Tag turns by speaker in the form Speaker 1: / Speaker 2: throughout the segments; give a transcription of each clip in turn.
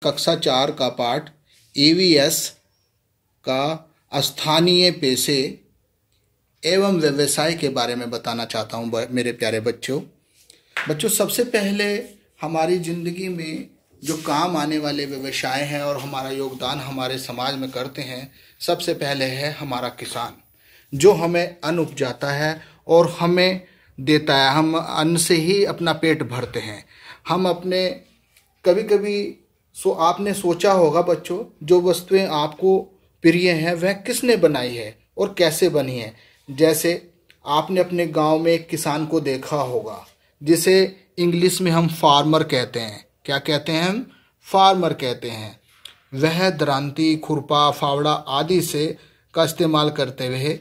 Speaker 1: कक्षा 4 का पाठ EVS का स्थानीय पेशे एवं व्यवसाय के बारे में बताना चाहता हूँ मेरे प्यारे बच्चों। सबसे पहले हमारी ज़िंदगी में जो काम आने वाले व्यवसाय हैं और हमारा योगदान हमारे समाज में करते हैं, सबसे पहले है हमारा किसान, जो हमें अन्न उपजाता है और हमें देता है। हम अन्न से ही अपना पेट भरते हैं। हम अपने कभी कभी आपने सोचा होगा बच्चों, जो वस्तुएं आपको प्रिय हैं वह किसने बनाई है और कैसे बनी है। जैसे आपने अपने गांव में एक किसान को देखा होगा, जिसे इंग्लिश में हम फार्मर कहते हैं। क्या कहते हैं हम? फार्मर कहते हैं। वह दरांती, खुरपा, फावड़ा आदि से का इस्तेमाल करते हुए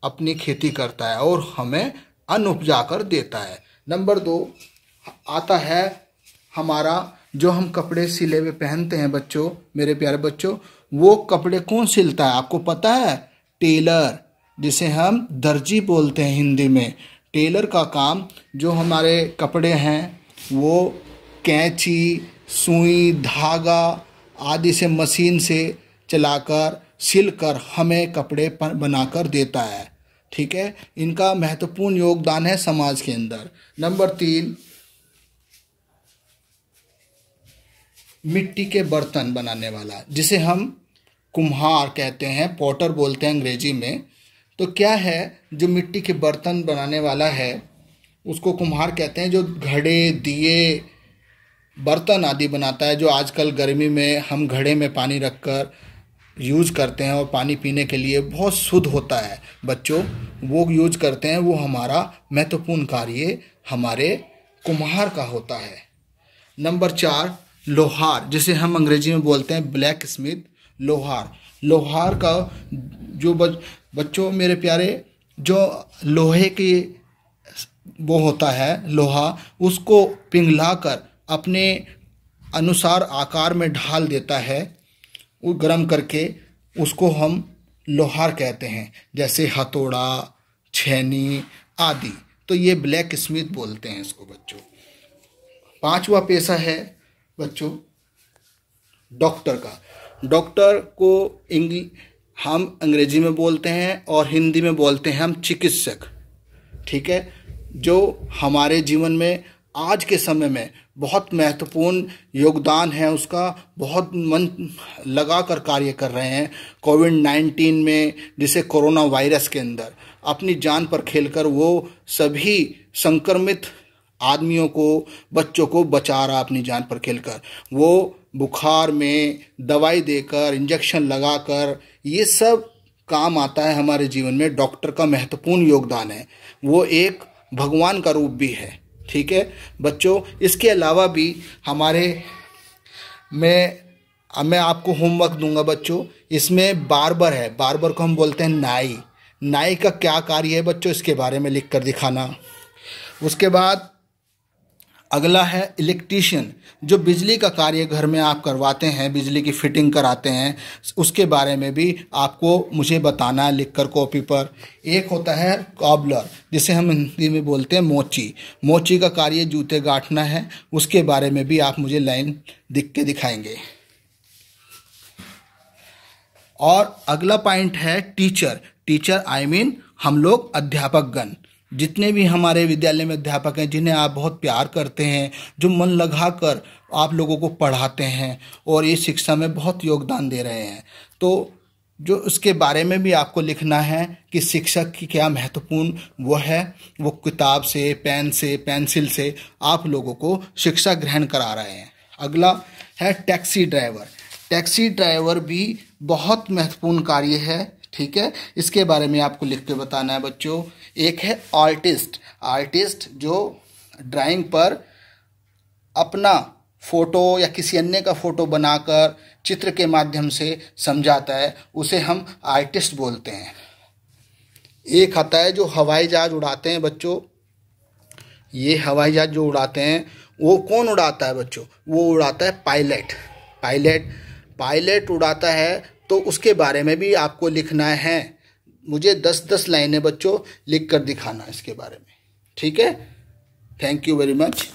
Speaker 1: अपनी खेती करता है और हमें अन्न उपजा कर देता है। नंबर 2 आता है हमारा, जो हम कपड़े सिले हुए पहनते हैं बच्चों, मेरे प्यारे बच्चों, वो कपड़े कौन सिलता है आपको पता है? टेलर, जिसे हम दर्जी बोलते हैं हिंदी में। टेलर का काम, जो हमारे कपड़े हैं वो कैंची, सुई, धागा आदि से मशीन से चलाकर सिलकर हमें कपड़े बनाकर देता है। ठीक है, इनका महत्वपूर्ण योगदान है समाज के अंदर। नंबर 3, मिट्टी के बर्तन बनाने वाला, जिसे हम कुम्हार कहते हैं, पॉटर बोलते हैं अंग्रेजी में। तो क्या है, जो मिट्टी के बर्तन बनाने वाला है उसको कुम्हार कहते हैं। जो घड़े, दिए, बर्तन आदि बनाता है, जो आजकल गर्मी में हम घड़े में पानी रखकर यूज़ करते हैं और पानी पीने के लिए बहुत शुद्ध होता है बच्चों, वो यूज़ करते हैं। वो हमारा महत्वपूर्ण कार्य हमारे कुम्हार का होता है। नंबर 4, लोहार, जिसे हम अंग्रेजी में बोलते हैं ब्लैक स्मिथ। लोहार का जो बच्चों मेरे प्यारे, जो लोहे की वो होता है लोहा, उसको पिघलाकर अपने अनुसार आकार में ढाल देता है। वो गर्म करके उसको हम लोहार कहते हैं, जैसे हथौड़ा, छेनी आदि। तो ये ब्लैक स्मिथ बोलते हैं इसको बच्चों। 5वां पेशा है बच्चों डॉक्टर का। डॉक्टर को हम अंग्रेजी में बोलते हैं और हिंदी में बोलते हैं हम चिकित्सक। ठीक है, जो हमारे जीवन में आज के समय में बहुत महत्वपूर्ण योगदान है उसका, बहुत मन लगाकर कार्य कर रहे हैं। कोविड-19 में, जिसे कोरोना वायरस के अंदर अपनी जान पर खेलकर वो सभी संक्रमित आदमियों को, बच्चों को बचा रहा अपनी जान पर खेलकर। वो बुखार में दवाई देकर, इंजेक्शन लगाकर, ये सब काम आता है हमारे जीवन में। डॉक्टर का महत्वपूर्ण योगदान है, वो एक भगवान का रूप भी है। ठीक है बच्चों, इसके अलावा भी मैं आपको होमवर्क दूंगा बच्चों। इसमें बार्बर है, बार्बर को हम बोलते हैं नाई। नाई का क्या कार्य है बच्चों, इसके बारे में लिख कर दिखाना। उसके बाद अगला है इलेक्ट्रीशियन, जो बिजली का कार्य घर में आप करवाते हैं, बिजली की फिटिंग कराते हैं, उसके बारे में भी आपको मुझे बताना है लिखकर कॉपी पर। एक होता है कॉबलर, जिसे हम हिंदी में बोलते हैं मोची। मोची का कार्य जूते गांठना है, उसके बारे में भी आप मुझे लाइन लिख के दिखाएंगे। और अगला पॉइंट है टीचर आई मीन हम लोग अध्यापकगण, जितने भी हमारे विद्यालय में अध्यापक हैं, जिन्हें आप बहुत प्यार करते हैं, जो मन लगाकर आप लोगों को पढ़ाते हैं और ये शिक्षा में बहुत योगदान दे रहे हैं। तो जो उसके बारे में भी आपको लिखना है कि शिक्षक की क्या महत्वपूर्ण वो है, वो किताब से, पेन से, पेंसिल से आप लोगों को शिक्षा ग्रहण करा रहे हैं। अगला है टैक्सी ड्राइवर भी बहुत महत्वपूर्ण कार्य है। ठीक है, इसके बारे में आपको लिख के बताना है बच्चों। एक है आर्टिस्ट, जो ड्राइंग पर अपना फोटो या किसी अन्य का फोटो बनाकर चित्र के माध्यम से समझाता है, उसे हम आर्टिस्ट बोलते हैं। एक आता है जो हवाई जहाज उड़ाते हैं बच्चों। ये हवाई जहाज जो उड़ाते हैं वो कौन उड़ाता है बच्चों? वो उड़ाता है पायलट उड़ाता है। तो उसके बारे में भी आपको लिखना है। मुझे 10-10 लाइनें बच्चों लिख कर दिखाना इसके बारे में। ठीक है, थैंक यू वेरी मच।